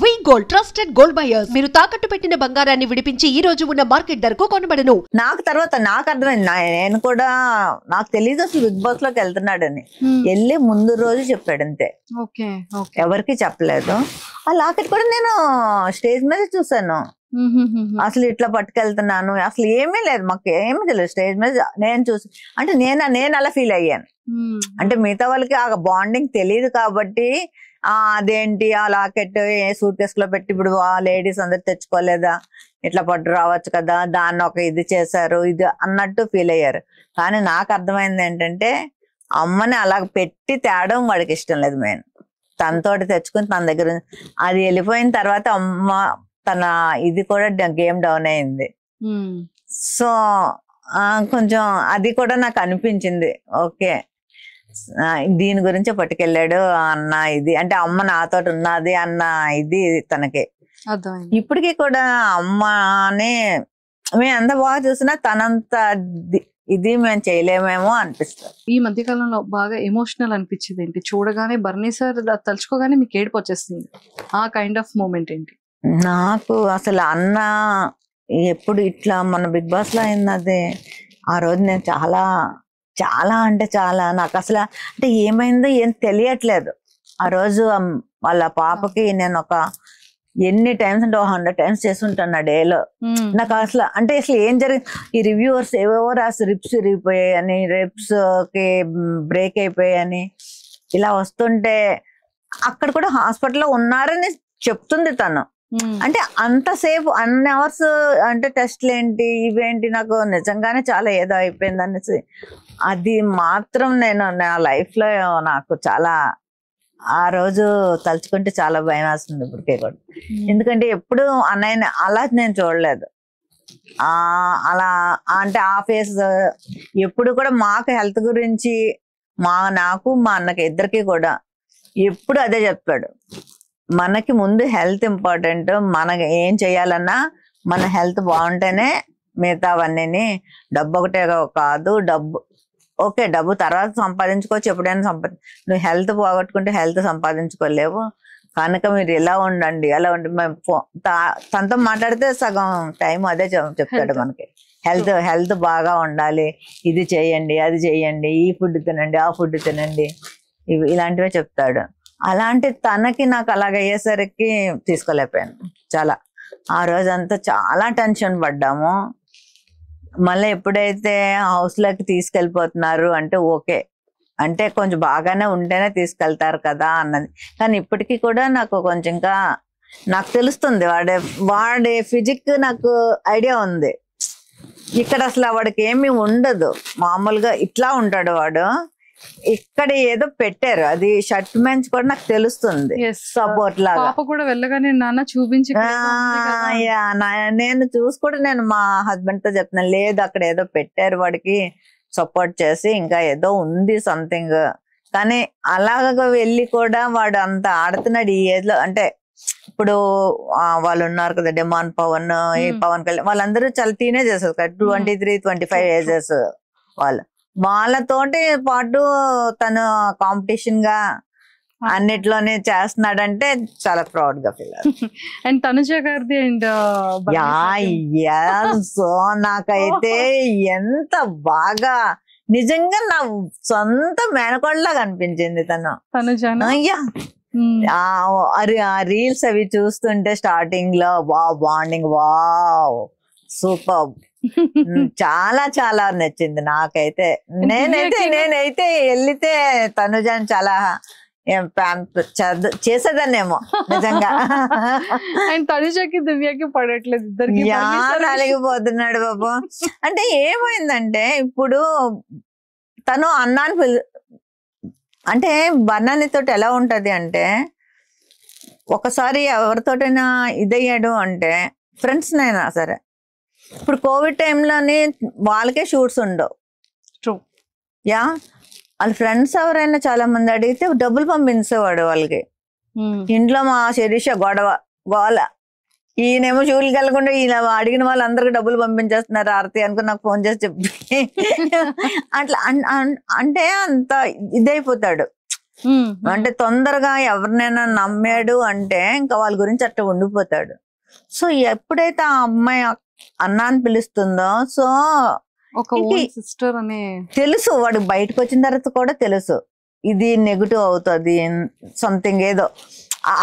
వి gold trusted gold buyers. మీరు తాకట్టు పెట్టిన బంగారాన్ని విడిపించి ఈ రోజు ఉన్న మార్కెట్ ధరకు కొనబడను. నాకు తర్వాత నాకు అర్థమైంది, నేను కూడా నాకు తెలియదు అసలు బిగ్ బాస్ లోకి వెళ్తున్నాడని. వెళ్ళి ముందు రోజు చెప్పాడు అంతే, ఎవరికి చెప్పలేదు. ఆ లాకెట్ కూడా నేను స్టేజ్ మీద చూసాను. అసలు ఇట్లా పట్టుకెళ్తున్నాను, అసలు ఏమీ లేదు, మాకు ఏమీ తెలియదు. స్టేజ్ మీద నేను చూసి అంటే నేను అలా ఫీల్ అయ్యాను. అంటే మిగతా వాళ్ళకి ఆ బాండింగ్ తెలియదు కాబట్టి అదేంటి ఆ లాకెట్ సూట్ కేసు లో పెట్టి ఇప్పుడు ఆ లేడీస్ అందరు తెచ్చుకోలేదా, ఇట్లా పట్టు రావచ్చు కదా, దాన్ని ఒక ఇది చేశారు ఇది అన్నట్టు ఫీల్ అయ్యారు. కానీ నాకు అర్థమైంది ఏంటంటే అమ్మని అలా పెట్టి తేడం వాడికి ఇష్టం లేదు. మెయిన్ తనతోటి తెచ్చుకుని తన దగ్గర అది వెళ్ళిపోయిన తర్వాత అమ్మ తన ఇది కూడా గేమ్ డౌన్ అయింది. సో కొంచెం అది కూడా నాకు అనిపించింది, ఓకే దీని గురించి పట్టుకెళ్ళాడు అన్న ఇది, అంటే అమ్మ నాతో ఉన్నది అన్న ఇది తనకి. ఇప్పటికీ కూడా అమ్మని మేము ఎంత బాగా చూసినా తనంత ఇది మేము చేయలేమేమో అనిపిస్తుంది. ఈ మధ్య కాలంలో బాగా ఎమోషనల్ అనిపించింది ఏంటి? చూడగానే బర్నీ సార్ తలుచుకోగానే మీకు ఏడుపు వచ్చేస్తుంది, ఆ కైండ్ ఆఫ్ మూమెంట్ ఏంటి? నాకు అసలు అన్న ఎప్పుడు ఇట్లా మన బిగ్ బాస్ లో అయింది ఆ రోజు నేను చాలా చాలా అంటే చాలా నాకు అసలు అంటే ఏమైందో ఏం తెలియట్లేదు. ఆ రోజు వాళ్ళ పాపకి నేను ఒక ఎన్ని టైమ్స్ అంటే 100 టైమ్స్ చేస్తుంటాను ఆ డేలో. నాకు అసలు అంటే అసలు ఏం జరిగింది, ఈ రివ్యూవర్స్ ఏవేవో రాసి రిప్స్ విరిగిపోయాయని, రిప్స్ కి బ్రేక్ అయిపోయాయని ఇలా వస్తుంటే అక్కడ కూడా హాస్పిటల్లో ఉన్నారని చెప్తుంది తను. అంటే అంతసేపు అన్ని అవర్స్ అంటే టెస్ట్లు ఏంటి ఇవేంటి, నాకు నిజంగానే చాలా ఏదో అయిపోయింది అనేసి అది మాత్రం నేను నా లైఫ్ లో నాకు చాలా ఆ రోజు తలుచుకుంటే చాలా భయం వేస్తుంది ఇప్పటికే కూడా. ఎందుకంటే ఎప్పుడు అన్నయ్యని అలా నేను చూడలేదు. అలా అంటే ఆ ఫేస్ ఎప్పుడు కూడా మాకు హెల్త్ గురించి నాకు మా అన్నకి ఇద్దరికి కూడా ఎప్పుడు అదే చెప్పాడు, మనకి ముందు హెల్త్ ఇంపార్టెంట్, మనకి ఏం చేయాలన్నా మన హెల్త్ బాగుంటేనే మిగతావన్నీ. డబ్బు ఒకటే కాదు, డబ్బు ఓకే డబ్బు తర్వాత సంపాదించుకోవచ్చు, ఎప్పుడైనా నువ్వు హెల్త్ పోగొట్టుకుంటే హెల్త్ సంపాదించుకోలేవు, కనుక మీరు ఇలా ఉండండి అలా ఉండి. మేము తనతో మాట్లాడితే సగం టైం అదే చెప్తాడు మనకి, హెల్త్ బాగా ఉండాలి, ఇది చేయండి అది చేయండి, ఈ ఫుడ్ తినండి ఆ ఫుడ్ తినండి, ఇలాంటివే చెప్తాడు. అలాంటి తనకి నాకు అలాగ అయ్యేసరికి తీసుకోలేకపోయాను. చాలా ఆ రోజంతా చాలా టెన్షన్ పడ్డాము. మళ్ళీ ఎప్పుడైతే హౌస్ లోకి తీసుకెళ్ళిపోతున్నారు అంటే ఓకే, అంటే కొంచెం బాగానే ఉంటేనే తీసుకెళ్తారు కదా అన్నది. కానీ ఇప్పటికీ కూడా నాకు కొంచెం ఇంకా నాకు తెలుస్తుంది వాడి ఫిజిక్ నాకు ఐడియా ఉంది. ఇక్కడ అసలు వాడికి ఏమీ ఉండదు, మామూలుగా ఇట్లా ఉంటాడు వాడు. ఇక్కడ ఏదో పెట్టారు, అది షర్ట్ మెంచ్ కూడా నాకు తెలుస్తుంది సపోర్ట్ లాగా. వెళ్ళగానే నాన్న చూపించి నేను చూసి కూడా నేను మా హస్బెండ్ తో చెప్తున్నాను, లేదు అక్కడ ఏదో పెట్టారు వాడికి సపోర్ట్ చేసి, ఇంకా ఏదో ఉంది సంథింగ్. కానీ అలాగ వెళ్ళి కూడా వాడు అంత ఆడుతున్నాడు ఈ ఏజ్ లో. అంటే ఇప్పుడు వాళ్ళు ఉన్నారు కదా డిమాండ్ పవన్, ఈ పవన్ కళ్యాణ్, వాళ్ళందరూ చాలా టీనేజర్స్ కదా, 23-25 ఏజెస్ వాళ్ళు. వాళ్ళతోటి పాటు తను కాంపిటీషన్ గా అన్నిట్లోనే చేస్తున్నాడంటే చాలా ప్రౌడ్ గా ఫీల్ అవుతుంది. అండ్ తనుజ గారిది అండ్ సో నాకైతే ఎంత బాగా నిజంగా నా సొంత మేనకోడలాగా అనిపించింది తను. ఆ రీల్స్ అవి చూస్తుంటే స్టార్టింగ్ లో బాండింగ్ సూపర్, చాలా చాలా నచ్చింది నాకైతే. నేనైతే వెళ్తే తనుజాని చాలా చేసేదాన్నేమో నిజంగా. అండ్ తనుజకి దివ్యకి పడట్లేదు, ఇద్దరికి నలిగిపోతున్నాడు బాబు. అంటే ఏమైందంటే ఇప్పుడు తను అన్నాను అంటే బర్నానితోటి ఎలా ఉంటది అంటే, ఒకసారి ఎవరితోటైనా ఇదయ్యాడు అంటే ఫ్రెండ్స్ నైనా సరే, ఇప్పుడు కోవిడ్ టైంలోని వాళ్ళకే షూట్స్ ఉండవు. వాళ్ళ ఫ్రెండ్స్ ఎవరైనా చాలా మంది అడిగితే డబ్బులు పంపించేవాడు వాళ్ళకి. ఇంట్లో మా శిరీష గోల, ఈయనేమో షూలు కలగకుండా ఈయన అడిగిన వాళ్ళందరికీ డబ్బులు పంపించేస్తున్నారు ఆరతి అనుకుని నాకు ఫోన్ చేసి చెప్పి అట్లా అంటే అంత ఇదైపోతాడు. అంటే తొందరగా ఎవరినైనా నమ్మాడు అంటే ఇంకా వాళ్ళ గురించి అట్లా ఉండిపోతాడు. సో ఎప్పుడైతే ఆ అమ్మాయి అన్న అని పిలుస్తుందో, సో ఒక సిస్టర్ అనే తెలుసు, వాడు బయటకు వచ్చిన తర్వాత కూడా తెలుసు ఇది నెగిటివ్ అవుతుంది సంథింగ్ ఏదో.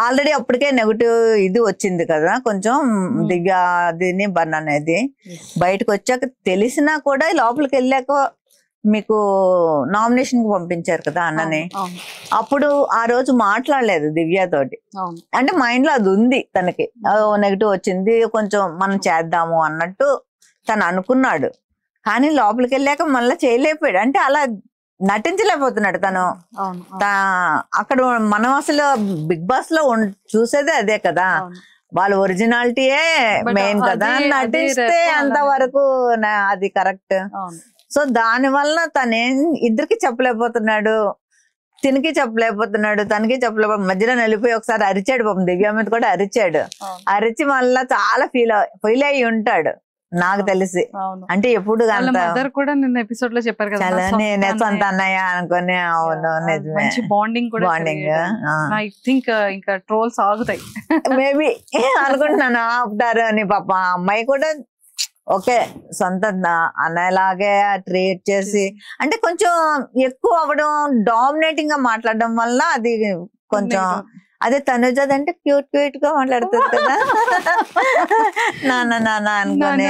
ఆల్రెడీ అప్పటికే నెగిటివ్ ఇది వచ్చింది కదా కొంచెం దివ్య దీన్ని బన్ అనేది. బయటకు వచ్చాక తెలిసినా కూడా లోపలికి వెళ్ళాక మీకు నామినేషన్ కి పంపించారు కదా అన్నని. అప్పుడు ఆ రోజు మాట్లాడలేదు దివ్యతోటి. అంటే మైండ్ లో అది ఉంది తనకి, నెగిటివ్ వచ్చింది కొంచెం మనం చేద్దాము అన్నట్టు తను అనుకున్నాడు. కానీ లోపలికి వెళ్ళాక మళ్ళీ చేయలేకపోయాడు. అంటే అలా నటించలేకపోతున్నాడు తను. అక్కడ మనం అసలు బిగ్ బాస్ లో చూసేదే అదే కదా, వాళ్ళ ఒరిజినాలిటీయే మెయిన్ కదా. నటిస్తే అంతవరకు అది కరెక్ట్. సో దాని వల్ల తనేం ఇద్దరికి చెప్పలేకపోతున్నాడు, తినికి చెప్పలేకపోతున్నాడు, తనకి చెప్పలేకపోతే మధ్యలో వెళ్ళిపోయి ఒకసారి అరిచాడు పాపం, దివ్య మీద కూడా అరిచాడు. అరిచి మళ్ళా చాలా ఫీల్ అయ్యి ఉంటాడు నాకు తెలిసి. అంటే ఎప్పుడు కూడా నిన్న ఎపిసోడ్ లో చెప్పారు కదా, నేనే సొంత అన్నయ్య అనుకుని. అవును నిజమే, బాండింగ్ కూడా. ఐ థింక్ ఇంకా ట్రోల్స్ ఆగుతాయి మేబీ అనుకుంటున్నాను, ఆపుతారు అని. పాప అమ్మాయి కూడా ఓకే సొంత అన్నయ్యలాగే ట్రీట్ చేసి, అంటే కొంచెం ఎక్కువ అవ్వడం, డామినేటింగ్ గా మాట్లాడడం వల్ల అది కొంచెం. అదే తనుజ అంటే క్యూట్ క్యూట్ గా మాట్లాడుతుంది కదా, నాన్న నాన్న అనుకుని.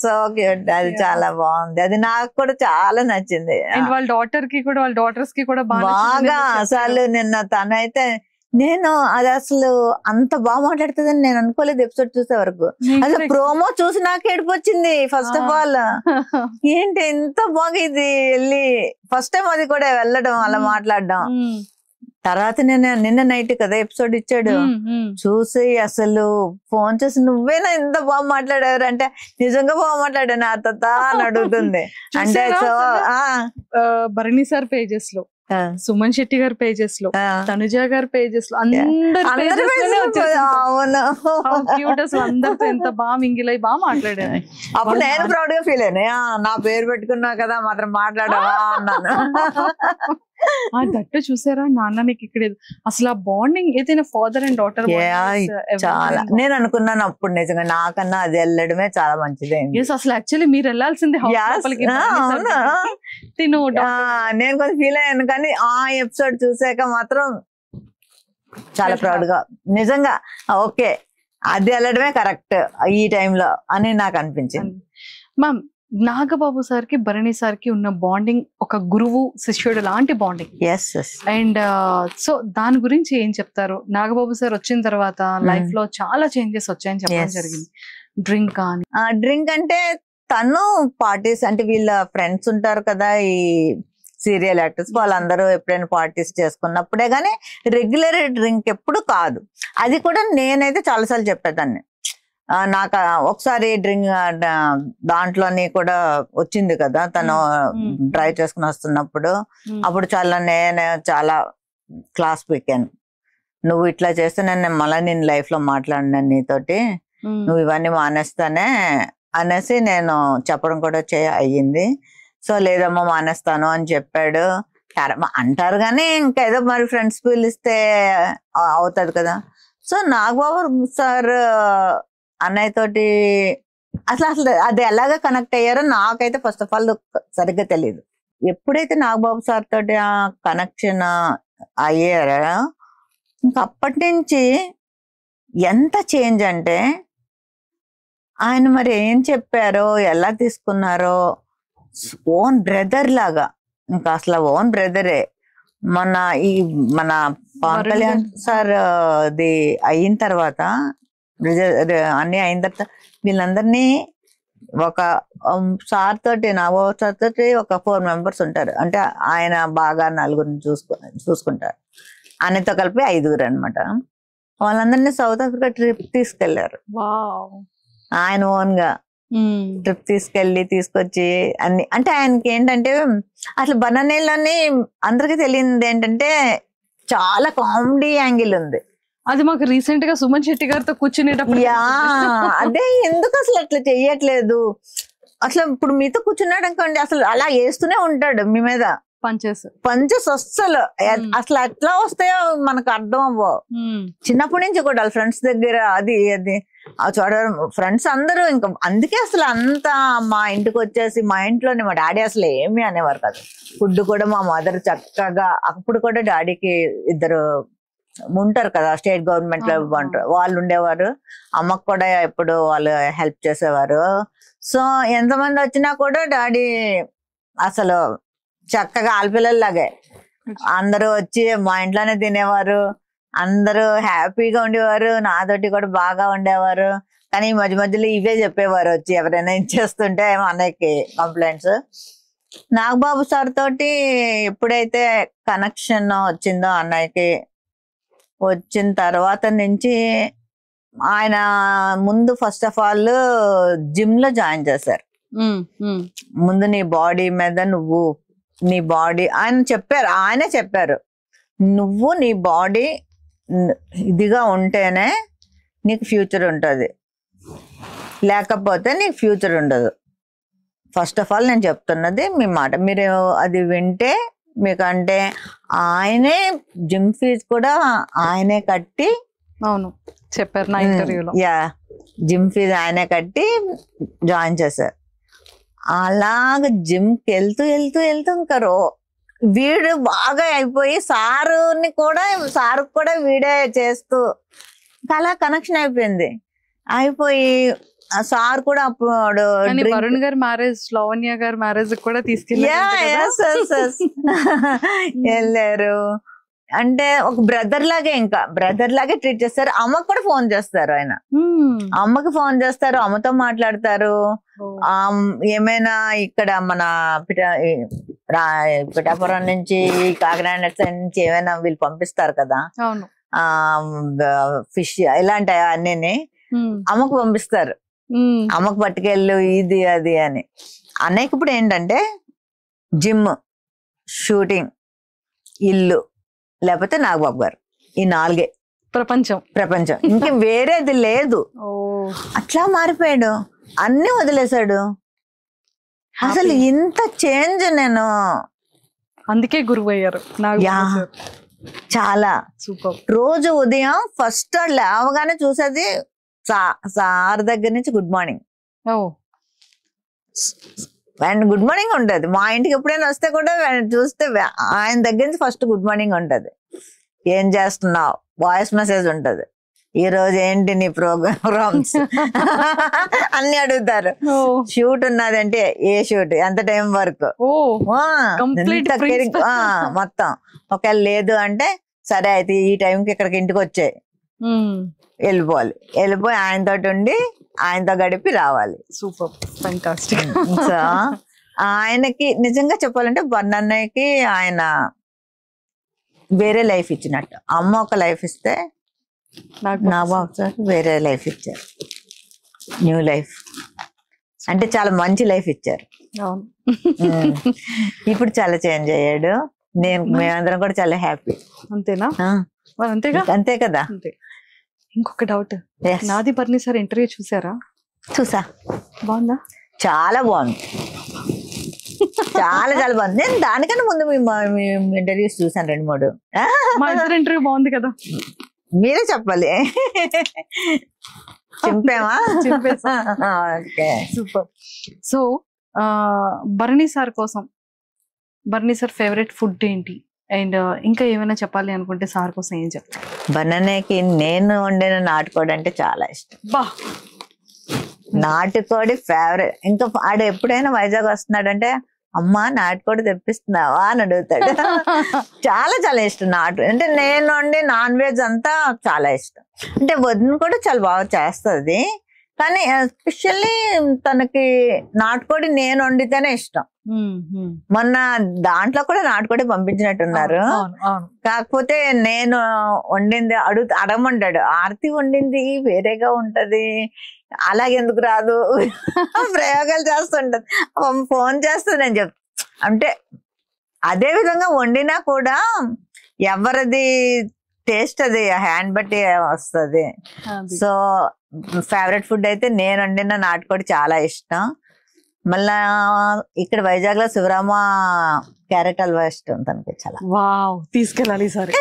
సో క్యూట్, అది చాలా బాగుంది. అది నాకు కూడా చాలా నచ్చింది. వాళ్ళ డాటర్ కి కూడా, వాళ్ళ డాటర్స్ కి కూడా బాగా. అసలు నిన్న తనైతే నేను అది అసలు అంత బాగా మాట్లాడుతుందని నేను అనుకోలేదు ఎపిసోడ్ చూసే వరకు. అసలు ప్రోమో చూసి నాకు ఏడుపు వచ్చింది. ఫస్ట్ ఆఫ్ ఆల్ ఏంటి ఎంత బాగా ఇది వెళ్ళి ఫస్ట్ టైం అది కూడా వెళ్ళడం అలా మాట్లాడడం. తర్వాత నేను నిన్న నైట్ కదా ఎపిసోడ్ ఇచ్చాడు, చూసి అసలు ఫోన్ చేసి నువ్వేనా ఎంత బాగా మాట్లాడారు అంటే, నిజంగా బాగా మాట్లాడాను అత్త అని అడుగుతుంది. అంటే సో భరణి సార్ పేజెస్ లో, సుమన్ శెట్టి గారి పేజెస్ లో, తనుజ గారి పేజెస్ లో, అందరితో ఎంత బాగా మింగిల్ అయ్యి బాగా మాట్లాడాను. అప్పుడు నేను ప్రౌడ్ గా ఫీల్ అయ్యాను, నా పేరు పెట్టుకున్నా కదా మాత్రం మాట్లాడావా అన్నాను. దట్టు చూసారా నాన్న నీకు ఇక్కడ అసలు ఆ బాండింగ్ ఏదైనా ఫాదర్ అండ్ డాటర్ చాలా. నేను అనుకున్నాను అప్పుడు నిజంగా నాకన్నా అది వెళ్ళడమే చాలా మంచిది. అసలు యాక్చువల్లీ మీరు వెళ్ళాల్సిందే. నేను కొంచెం ఫీల్ అయ్యాను, కానీ ఆ ఎపిసోడ్ చూసాక మాత్రం చాలా ప్రౌడ్ గా నిజంగా ఓకే అది వెళ్ళడమే కరెక్ట్ ఈ టైంలో అని నాకు అనిపించింది. మ్యామ్, నాగబాబు సార్ కి భరణి సార్ కి ఉన్న బాండింగ్ ఒక గురువు శిష్యుడు లాంటి బాండింగ్. అండ్ సో దాని గురించి ఏం చెప్తారు? నాగబాబు సార్ వచ్చిన తర్వాత లైఫ్ లో చాలా చేంజెస్ వచ్చాయని చెప్పడం జరిగింది. డ్రింక్ కానీ, డ్రింక్ అంటే తను పార్టీస్ అంటే వీళ్ళ ఫ్రెండ్స్ ఉంటారు కదా ఈ సీరియల్ యాక్టర్స్, వాళ్ళందరూ ఎప్పుడైనా పార్టీస్ చేసుకున్నప్పుడే గానీ రెగ్యులర్ డ్రింక్ ఎప్పుడు కాదు. అది కూడా నేనైతే చాలాసార్లు చెప్పేదాన్ని. నాకు ఒకసారి డ్రింక్ దాంట్లోని కూడా వచ్చింది కదా తను డ్రైవ్ చేసుకుని వస్తున్నప్పుడు. అప్పుడు నేను చాలా క్లాస్ పీకాను, నువ్వు ఇట్లా చేస్తే నేను మళ్ళీ నేను లైఫ్ లో మాట్లాడినాను నీతోటి, నువ్వు ఇవన్నీ మానేస్తానే అనేసి నేను చెప్పడం కూడా అయ్యింది. సో లేదమ్మా మానేస్తాను అని చెప్పాడు. అంటారు కానీ ఇంకా ఏదో మరి ఫ్రెండ్స్ పిలిస్తే అవుతుంది కదా. సో నాగబాబు సార్ అన్నయ్య తోటి అసలు అది ఎలాగ కనెక్ట్ అయ్యారో నాకైతే ఫస్ట్ ఆఫ్ ఆల్ సరిగ్గా తెలియదు. ఎప్పుడైతే నాగబాబు సార్ తోటి ఆ కనెక్షన్ అయ్యారో ఇంకా అప్పటి నుంచి ఎంత చేంజ్ అంటే ఆయన మరి ఏం చెప్పారో ఎలా తీసుకున్నారో ఓన్ బ్రదర్ లాగా, ఇంకా అసలు ఓన్ బ్రదరే. మన పవన్ కళ్యాణ్ సార్ అది అయిన తర్వాత అన్ని అయిన తర్వాత వీళ్ళందరినీ ఒక సార్ తోటి నాగబాబు సార్ తోటి ఒక 4 members ఉంటారు. అంటే ఆయన బాగా 4 చూసుకుంటారు. ఆయనతో కలిపి 5 అనమాట. వాళ్ళందరినీ సౌత్ ఆఫ్రికా ట్రిప్ తీసుకెళ్లారు. ఆయన ఓన్ గా ట్రిప్ తీసుకొచ్చి అన్ని. అంటే ఆయనకి ఏంటంటే అసలు బనానాలోని అందరికి తెలియదు ఏంటంటే చాలా కామెడీ యాంగిల్ ఉంది. అది మాకు రీసెంట్ గా సుమన్ శెట్టి గారితో కూర్చునేటప్పుడు అదే ఎందుకు అసలు అట్లా చెయ్యట్లేదు. అసలు ఇప్పుడు మీతో కూర్చున్నాడు అనుకోండి అసలు అలా వేస్తూనే ఉంటాడు మీ మీద. పంచెస్ అస్సలు అసలు ఎట్లా వస్తాయో మనకు అర్థం అవ్వవు. చిన్నప్పటి నుంచి కూడా ఫ్రెండ్స్ దగ్గర అది చూడడం ఫ్రెండ్స్ అందరూ ఇంకా అందుకే అసలు అంతా మా ఇంటికి వచ్చేసి మా ఇంట్లోనే మా డాడీ అసలు ఏమీ అనేవారు కాదు. ఫుడ్ కూడా మా మదర్ చక్కగా అప్పుడు కూడా డాడీకి ఇద్దరు ఉంటారు కదా స్టేట్ గవర్నమెంట్ లో వాళ్ళు ఉండేవారు. అమ్మకు కూడా ఎప్పుడు వాళ్ళు హెల్ప్ చేసేవారు. సో ఎంతమంది వచ్చినా కూడా డాడీ అసలు చక్కగా ఆడపిల్లలాగే అందరూ వచ్చి మా ఇంట్లోనే తినేవారు. అందరూ హ్యాపీగా ఉండేవారు. నాతోటి కూడా బాగా ఉండేవారు. కానీ మధ్య మధ్యలో ఇవే చెప్పేవారు వచ్చి ఎవరైనా ఇచ్చేస్తుంటే అన్నయ్యకి కంప్లైంట్స్. నాగబాబు సార్ తోటి ఎప్పుడైతే కనెక్షన్ వచ్చిందో అన్నయ్యకి వచ్చిన తర్వాత నుంచి ఆయన ముందు ఫస్ట్ ఆఫ్ ఆల్ జిమ్ లో జాయిన్ చేశారు. ముందు నీ బాడీ మీద నువ్వు నీ బాడీ ఆయనే చెప్పారు నువ్వు నీ బాడీ ఇదిగా ఉంటేనే నీకు ఫ్యూచర్ ఉంటుంది, లేకపోతే నీకు ఫ్యూచర్ ఉండదు. ఫస్ట్ ఆఫ్ ఆల్ నేను చెప్తున్నది మీ మాట మీరు అది వింటే మీకంటే ఆయనే జిమ్ ఫీజు కూడా ఆయనే కట్టి అవును చెప్పారు నా ఇంటర్వ్యూలో. జిమ్ ఫీజు ఆయనే కట్టి జాయిన్ చేశారు. అలాగ జిమ్కి వెళ్తూ వెళ్తూ వెళ్తూ ఇంకా వీడు బాగా అయిపోయి సారు కూడా వీడే చేస్తూ అలా కనెక్షన్ అయిపోయింది. అయిపోయి సార్ కూడా అప్పుడు వరుణ్ గారి మ్యారేజ్ లావణ్య గారి మ్యారేజ్ కూడా వెళ్ళారు. అంటే ఒక బ్రదర్ లాగే ట్రీట్ చేస్తారు. అమ్మకు కూడా ఫోన్ చేస్తారు. ఆయన అమ్మకి ఫోన్ చేస్తారు, అమ్మతో మాట్లాడతారు. ఏమైనా ఇక్కడ మన పిఠాపురం నుంచి కాకినాడ నుంచి ఏమైనా వీళ్ళు పంపిస్తారు కదా ఫిష్ ఇలాంటి అన్నీ అమ్మకు పంపిస్తారు. అమ్మకు పట్టుకెళ్ళు ఇది అది అని. అన్నయ్యకి ఇప్పుడు ఏంటంటే జిమ్, షూటింగ్, ఇల్లు, లేకపోతే నాగబాబు గారు, ఈ 4 ప్రపంచం ఇంక వేరేది లేదు. అట్లా మారిపోయాడు, అన్ని వదిలేశాడు. అసలు ఇంత చేంజ్ నేను అందుకే గురువు అయ్యారు చాలా సూపర్. రోజు ఉదయం ఫస్ట్ లేవగానే చూసేది సార్ దగ్గర నుంచి good morning and good morning ఉంటది. మా ఇంటికి ఎప్పుడైనా వస్తే కూడా చూస్తే ఆయన దగ్గర నుంచి ఫస్ట్ గుడ్ మార్నింగ్ ఉంటది. ఏం చేస్తున్నావు, వాయిస్ మెసేజ్ ఉంటది. ఈ రోజు ఏంటి నీ ప్రోగ్రామ్స్ అన్ని అడుగుతారు. షూట్ ఉన్నదంటే ఏ షూట్, ఎంత టైం వరకు, మొత్తం. ఒకవేళ లేదు అంటే సరే అయితే ఈ టైంకి ఇక్కడికి ఇంటికి వచ్చాయి వెళ్ళిపోయి ఆయనతో ఉండి ఆయనతో గడిపి రావాలి. Super fantastic. సో ఆయనకి నిజంగా చెప్పాలంటే బన్నన్నయ్యకి ఆయన వేరే లైఫ్ ఇచ్చినట్టు. అమ్మ ఒక లైఫ్ ఇస్తే నాగబాబు సార్ వేరే లైఫ్ ఇచ్చారు, న్యూ లైఫ్. అంటే చాలా మంచి లైఫ్ ఇచ్చారు. ఇప్పుడు చాలా చేంజ్ అయ్యాడు. మేమందరం కూడా చాలా హ్యాపీ. అంతేనా? అంతే కదా. ఇంకొక డౌట్, నాది బర్ని సార్ ఇంటర్వ్యూ చూసారా? చూసా. బాగుందా? చాలా బాగుంది, చాలా చాలా బాగుంది. నేను దానికన్నా ముందు మీ ఇంటర్వ్యూస్ చూసాను 2-3. మా ఇద్దరు ఇంటర్వ్యూ బాగుంది కదా, మీరే చెప్పాలి. చింపేమా? Okay super. సో బర్ని సార్ కోసం, బర్ని సార్ ఫేవరెట్ ఫుడ్ ఏంటి, అండ్ ఇంకా ఏమైనా చెప్పాలి అనుకుంటే సార్ కోసం ఏం చెప్తారు? బనానాకి నేను వండిన నాటుకోడి అంటే చాలా ఇష్టం. నాటుకోడి ఫేవరెట్. ఇంకా ఆడ ఎప్పుడైనా వైజాగ్ వస్తున్నాడంటే అమ్మా నాటుకోడి తెప్పిస్తున్నావా అని అడుగుతాడు. చాలా చాలా ఇష్టం నాటు అంటే. నేను వండి నాన్ వెజ్ అంతా చాలా ఇష్టం. అంటే వదిన కూడా చాలా బాగా చేస్తుంది, కానీ ఎస్పెషల్లీ తనకి నాటుకోడి నేను వండితేనే ఇష్టం. మొన్న దాంట్లో కూడా నాటుకోడి పంపించినట్టున్నారు. కాకపోతే నేను వండింది అడగమంటాడు. ఆర్తి వండింది వేరేగా ఉంటది, అలాగెందుకు రాదు, ప్రయోగాలు చేస్తుంటది, ఫోన్ చేస్తుంది నేను చెప్తా. అంటే అదే విధంగా వండినా కూడా ఎవరిది టేస్ట్ అది హ్యాండ్ బట్టి వస్తుంది. సో ఫేవరెట్ ఫుడ్ అయితే నేను వండిన నాటుకోడి చాలా ఇష్టం. మళ్ళా ఇక్కడ వైజాగ్ లో శివరామ క్యారెట్ హల్వా ఇష్టం తనకి చాలా. వావ్, తీసుకెళ్ళాలి సరే.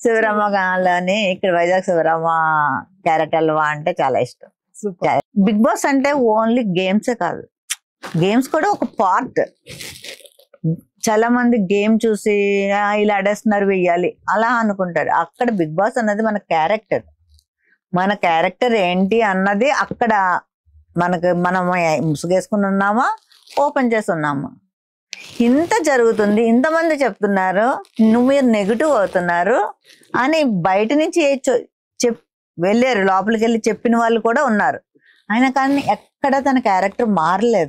శివరామలోని ఇక్కడ వైజాగ్ శివరామ క్యారెట్ హల్వా అంటే చాలా ఇష్టం. సూపర్. బిగ్ బాస్ అంటే ఓన్లీ గేమ్సే కాదు, గేమ్స్ కూడా ఒక పార్ట్. చాలా మంది గేమ్ చూసి ఇలా ఆడేస్తున్నారు వెయ్యాలి అలా అనుకుంటారు. అక్కడ బిగ్ బాస్ అన్నది మన క్యారెక్టర్, మన క్యారెక్టర్ ఏంటి అన్నది అక్కడ మనకు మనం ముసుగేసుకుని ఉన్నామా ఓపెన్ చేసి ఉన్నామా. ఇంత జరుగుతుంది, ఇంతమంది చెప్తున్నారు, మీరు నెగిటివ్ అవుతున్నారు అని బయట నుంచి వెళ్ళారు, లోపలికి వెళ్ళి చెప్పిన వాళ్ళు కూడా ఉన్నారు. అయినా కానీ ఎక్కడ తన క్యారెక్టర్ మారలేదు.